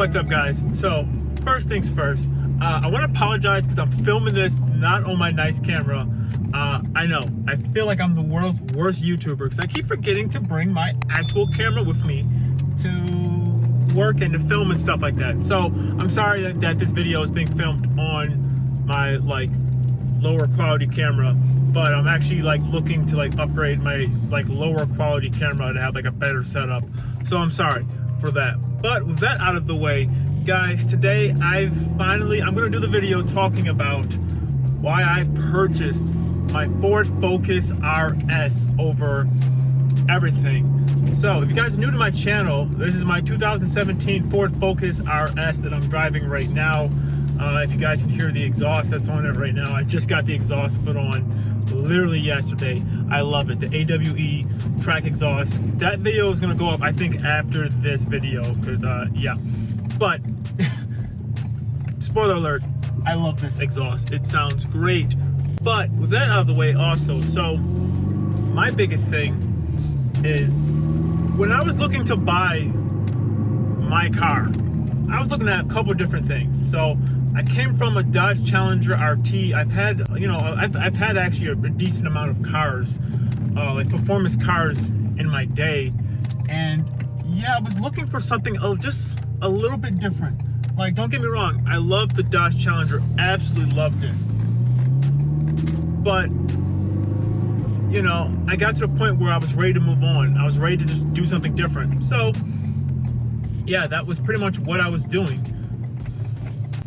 What's up, guys? So first things first, I want to apologize because I'm filming this not on my nice camera. I know, I feel like I'm the world's worst YouTuber because I keep forgetting to bring my actual camera with me to work and to film and stuff like that. So I'm sorry that this video is being filmed on my lower quality camera, but I'm actually looking to upgrade my lower quality camera to have a better setup. So I'm sorry for that. But with that out of the way, guys, today I'm gonna do the video talking about why I purchased my Ford Focus RS over everything. So if you guys are new to my channel, this is my 2017 Ford Focus RS that I'm driving right now. If you guys can hear the exhaust that's on it right now, I just got the exhaust put on literally yesterday. I love it, the AWE track exhaust. That video is gonna go up, I think, after this video, because yeah. But spoiler alert, I love this exhaust. It sounds great. But with that out of the way also, so my biggest thing is when I was looking to buy my car, I was looking at a couple different things. So I came from a Dodge Challenger RT. I've had, I've had actually a decent amount of cars, performance cars in my day. And yeah, I was looking for something just a little bit different. Don't get me wrong, I love the Dodge Challenger, absolutely loved it. But, I got to the point where I was ready to move on. I was ready to just do something different. So yeah, that was pretty much what I was doing.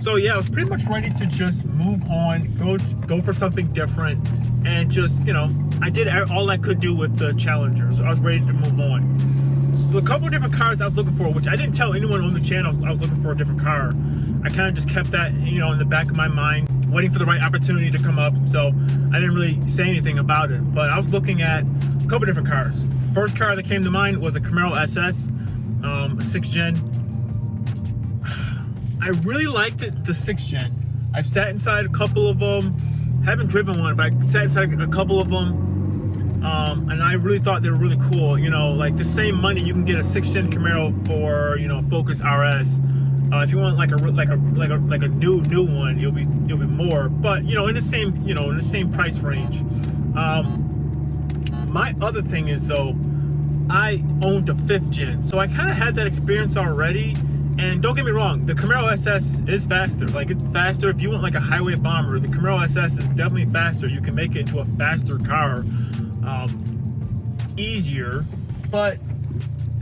So yeah, I was pretty much ready to just move on, go for something different, and just, I did all I could do with the Challenger. So I was ready to move on. So a couple of different cars I was looking for, which I didn't tell anyone on the channel I was looking for a different car. I kind of just kept that, in the back of my mind, waiting for the right opportunity to come up. So I didn't really say anything about it, but I was looking at a couple of different cars. First car that came to mind was a Camaro SS, 6th gen. I really liked it, the 6th gen. I've sat inside a couple of them, haven't driven one, but I sat inside a couple of them, and I really thought they were really cool. The same money you can get a 6th gen Camaro for, Focus RS. If you want a new one, you'll be more, but in the same price range. My other thing is though, I owned a 5th gen, so I kind of had that experience already. And don't get me wrong, the Camaro SS is faster. It's faster. If you want a highway bomber, the Camaro SS is definitely faster. You can make it into a faster car, easier. But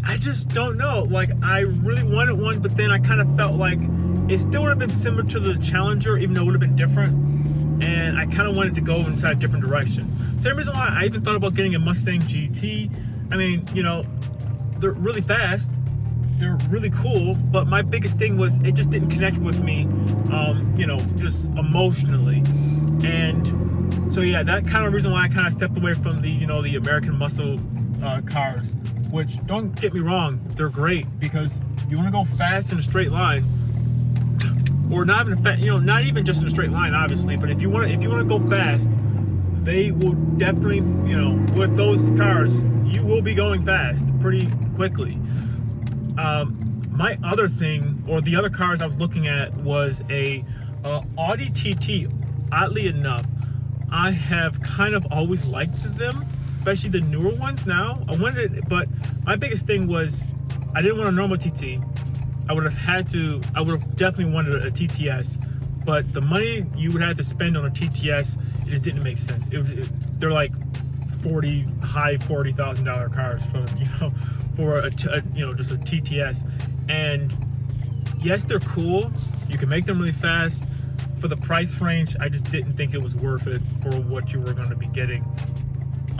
I just don't know. I really wanted one, but then I kind of felt like it still would have been similar to the Challenger, even though it would have been different. And I kind of wanted to go inside a different direction. Same reason why I even thought about getting a Mustang GT. I mean, they're really fast. They're really cool, but my biggest thing was it just didn't connect with me, just emotionally. And so yeah, that kind of reason why I kind of stepped away from the, the American muscle cars, which, don't get me wrong, they're great because you want to go fast in a straight line, or not even not even just in a straight line, obviously, but if you want to go fast, they will definitely, with those cars, you will be going fast pretty quickly. My other thing, or the other cars I was looking at, was a Audi TT. Oddly enough, I have kind of always liked them, especially the newer ones now. But my biggest thing was I didn't want a normal TT. I would have definitely wanted a TTS, but the money you would have to spend on a TTS, it just didn't make sense. They're high $40,000 cars for just a TTS. And yes, they're cool. You can make them really fast. For the price range, I just didn't think it was worth it for what you were going to be getting.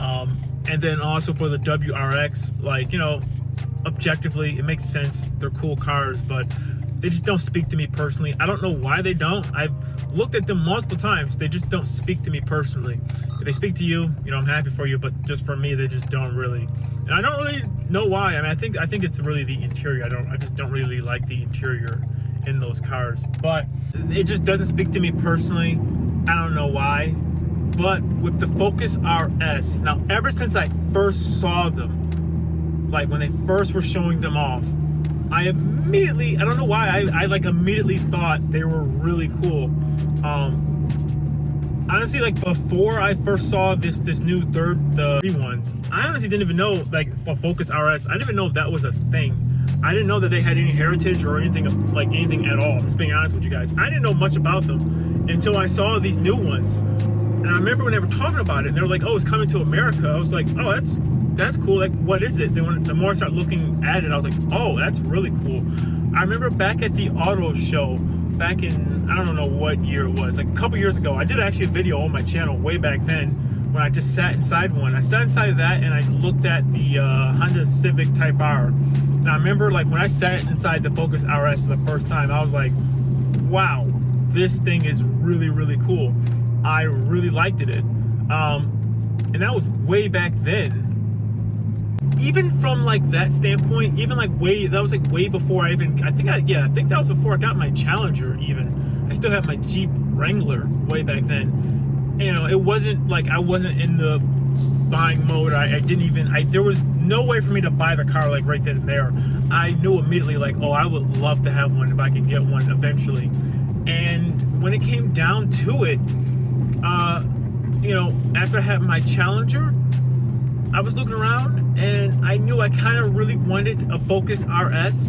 And then also for the WRX, objectively, it makes sense. They're cool cars, but they just don't speak to me personally. I don't know why they don't. I've looked at them multiple times. They just don't speak to me personally. If they speak to you, I'm happy for you, but just for me, they just don't really. And I don't really know why. I mean, I think it's really the interior. I just don't really like the interior in those cars, but it just doesn't speak to me personally. I don't know why. But with the Focus RS, now ever since I first saw them, when they first were showing them off, I immediately, I don't know why, I like immediately thought they were really cool. Honestly, like before I first saw this new the three ones, I honestly didn't even know, like for Focus RS, I didn't even know that was a thing. I didn't know that they had any heritage or anything like anything at all. I'm just being honest with you guys. I didn't know much about them until I saw these new ones. And I remember when they were talking about it, and they were like, "Oh, it's coming to America." I was like, "Oh, that's cool. Like, what is it?" Then the more I started looking at it, I was like, "Oh, that's really cool." I remember back at the auto show, back in, I don't know what year it was, like a couple years ago. I did actually a video on my channel way back then when I just sat inside one. I sat inside that and I looked at the Honda Civic Type R. And I remember, like, when I sat inside the Focus RS for the first time, I was like, wow, this thing is really, really cool. I really liked it. And that was way back then. Even from like that standpoint, even like that was like way before I think that was before I got my Challenger even. I still had my Jeep Wrangler way back then. You know, it wasn't like I wasn't in the buying mode. I didn't even, there was no way for me to buy the car like right then and there. I knew immediately like, oh, I would love to have one if I could get one eventually. And when it came down to it, you know, after I had my Challenger, I was looking around and I knew I kind of really wanted a Focus RS.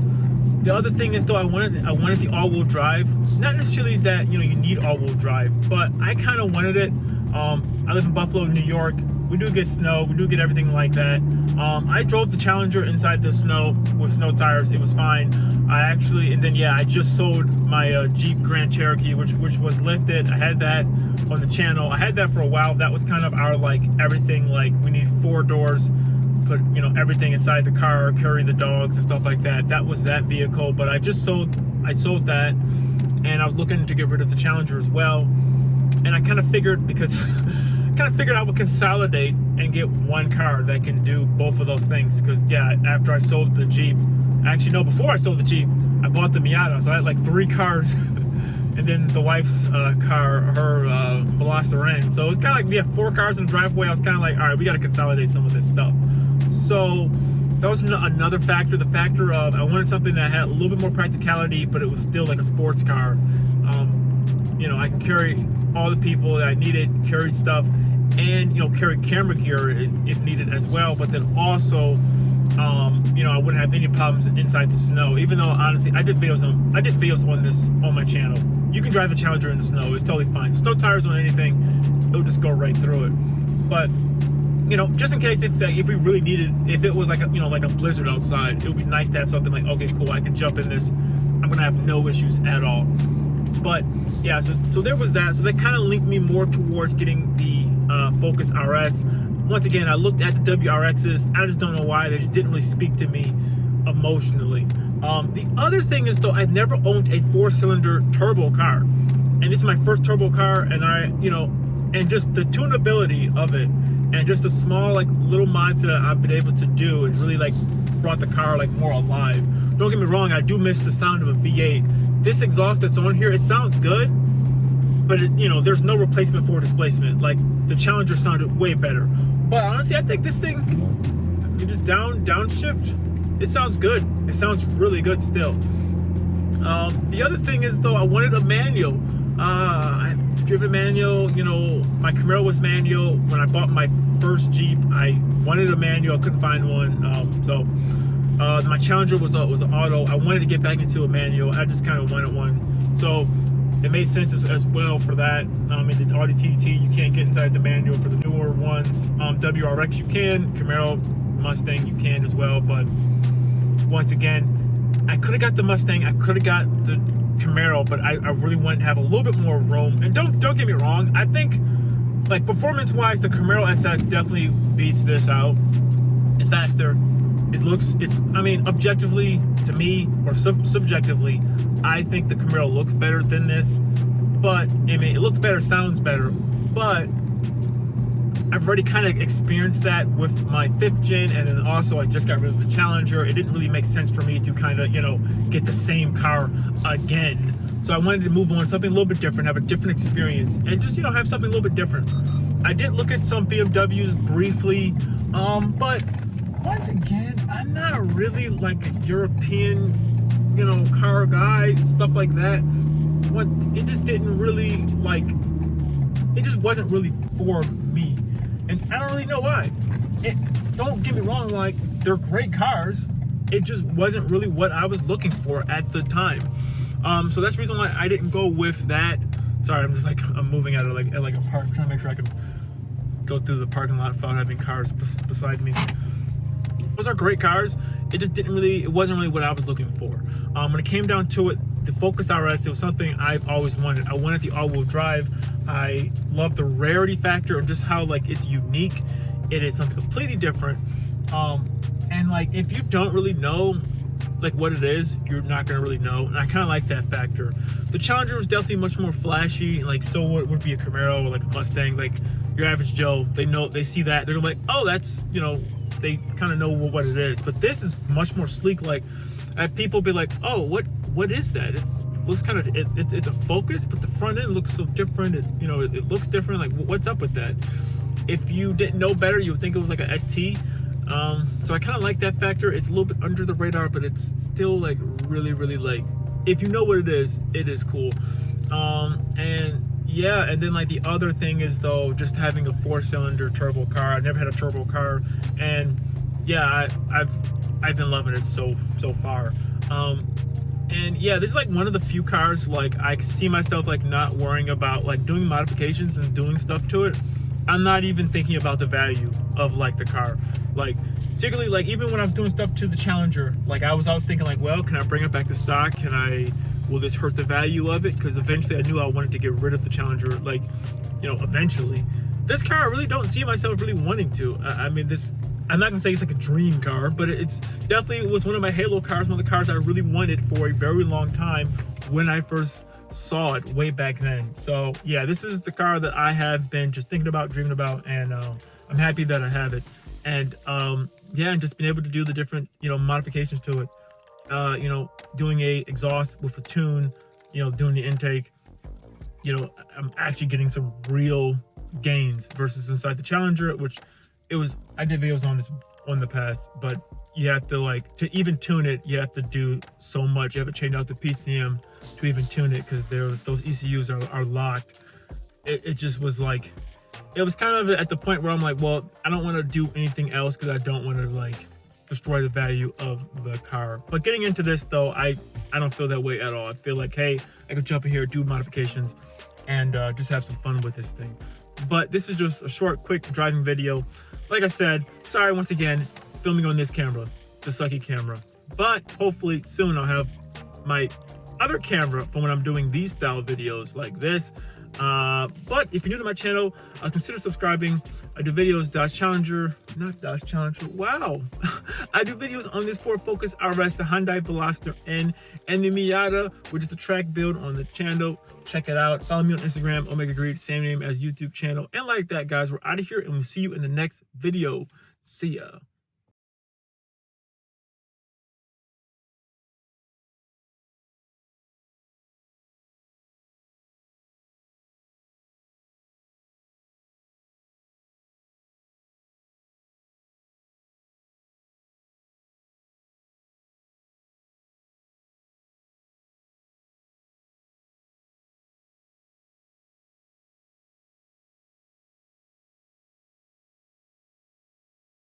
The other thing is though, I wanted the all-wheel drive. Not necessarily that, you know, you need all-wheel drive, but I kind of wanted it. I live in Buffalo, New York. We do get snow, we do get everything like that. I drove the Challenger inside the snow with snow tires. It was fine. And then yeah, I just sold my Jeep Grand Cherokee, which was lifted. I had that on the channel. I had that for a while. That was kind of our like everything, like we need 4 doors, put, you know, everything inside the car, carry the dogs and stuff like that. That was that vehicle. But I sold that, and I was looking to get rid of the Challenger as well. And I kind of figured, because I would consolidate and get one car that can do both of those things. Because yeah, after I sold the Jeep, actually no, before I sold the Jeep, I bought the Miata. So I had like 3 cars, and then the wife's car, her Velociraptor. So it was kind of like we have 4 cars in the driveway. I was kind of like, all right, we got to consolidate some of this stuff. So that was another factor. The factor of I wanted something that had a little bit more practicality, but it was still like a sports car. You know, I can carry all the people that I needed, carry stuff, and, you know, carry camera gear if needed as well. But then also, you know, I wouldn't have any problems inside the snow. Even though honestly, I did videos on this on my channel. You can drive the Challenger in the snow; it's totally fine. Snow tires on anything, it'll just go right through it. But you know, just in case if we really needed, if it was like a, you know, like a blizzard outside, it would be nice to have something like, okay, cool, I can jump in this. I'm gonna have no issues at all. But yeah, so there was that. So that kind of linked me more towards getting the Focus RS. Once again, I looked at the WRXs. I just don't know why. They just didn't really speak to me emotionally. The other thing is though, I've never owned a 4-cylinder turbo car. And this is my first turbo car, and you know, and just the tunability of it, and just the small like little mods that I've been able to do, and really like brought the car like more alive. Don't get me wrong, I do miss the sound of a V8. This exhaust that's on here, it sounds good, but you know, there's no replacement for displacement. Like the Challenger sounded way better. But honestly, I think this thing, you just downshift, it sounds good. It sounds really good still. The other thing is though, I wanted a manual. I've driven manual, you know, my Camaro was manual. When I bought my first Jeep, I wanted a manual, I couldn't find one. My Challenger was an auto. I wanted to get back into a manual. I just kind of wanted one. So it made sense as well for that. In the Audi TT, you can't get inside the manual for the newer ones. WRX you can, Camaro, Mustang you can as well. But once again, I could have got the Mustang, I could have got the Camaro, but I really wanted to have a little bit more room. And don't get me wrong, I think like performance-wise, the Camaro SS definitely beats this out. It's faster. I mean, objectively to me, or subjectively, I think the Camaro looks better than this. But, I mean, it looks better, sounds better. But I've already kind of experienced that with my 5th gen, and then also I just got rid of the Challenger. It didn't really make sense for me to kind of, you know, get the same car again. So I wanted to move on to something a little bit different, have a different experience, and just, you know, have something a little bit different. I did look at some BMWs briefly, but once again, I'm not really like a European you know, car guy, stuff like that. What it just didn't really like. It just wasn't really for me, and I don't really know why. Don't get me wrong, like they're great cars. It just wasn't really what I was looking for at the time. So that's the reason why I didn't go with that. Sorry, I'm just like I'm moving at like a park, trying to make sure I can go through the parking lot without having cars beside me. Those are great cars. It just didn't really, it wasn't really what I was looking for. When it came down to it, the Focus RS, it was something I've always wanted. I wanted the all-wheel drive. I love the rarity factor and just how like it's unique. It is something completely different. And like if you don't really know like what it is, you're not gonna really know. And I kind of like that factor. The Challenger was definitely much more flashy. Like so would be a Camaro or like a Mustang. Like your average Joe, they see that, they're like, oh, that's, you know, they kind of know what it is. But this is much more sleek. Like people be like, oh, what is that? It looks kind of it's a Focus, but the front end looks so different. It looks different. Like what's up with that? If you didn't know better, you would think it was like a ST. So I kind of like that factor. It's a little bit under the radar, but it's still like really like, if you know what it is cool. And yeah, and then like the other thing is though, just having a 4-cylinder turbo car. I never had a turbo car, and yeah, I've been loving it so far. And yeah, this is like one of the few cars like I see myself like not worrying about like doing modifications and doing stuff to it. I'm not even thinking about the value of like the car. Like particularly like even when I was doing stuff to the Challenger, like I was always thinking like, well, can I bring it back to stock? Will this hurt the value of it? Because eventually I knew I wanted to get rid of the Challenger, like, you know, eventually. This car I really don't see myself really wanting to. I mean, I'm not gonna say it's like a dream car, but it's definitely was one of my halo cars, one of the cars I really wanted for a very long time when I first saw it way back then. So yeah, this is the car that I have been just thinking about, dreaming about, and I'm happy that I have it. And yeah, and just being able to do the different, you know, modifications to it. You know, doing a exhaust with a tune, you know, doing the intake, you know, I'm actually getting some real gains versus inside the Challenger, which I did videos on this on the past, but you have to like, to even tune it, you have to do so much. You have to change out the PCM to even tune it, because those ECUs are locked. It just was like, it was kind of at the point where I'm like, well, I don't want to do anything else because I don't want to like destroy the value of the car. But getting into this though, I don't feel that way at all. I feel like, hey, I could jump in here, do modifications, and just have some fun with this thing. But this is just a short, quick driving video. Like I said, sorry once again, filming on this camera, the sucky camera. But hopefully soon I'll have my other camera for when I'm doing these style videos like this. But if you're new to my channel, consider subscribing. I do videos Challenger, wow. I do videos on this Ford Focus RS, the Hyundai Veloster N, and the Miata, which is the track build on the channel. Check it out. Follow me on Instagram, OmegaGreed, same name as YouTube channel. And like that, guys, we're out of here, and we'll see you in the next video. See ya.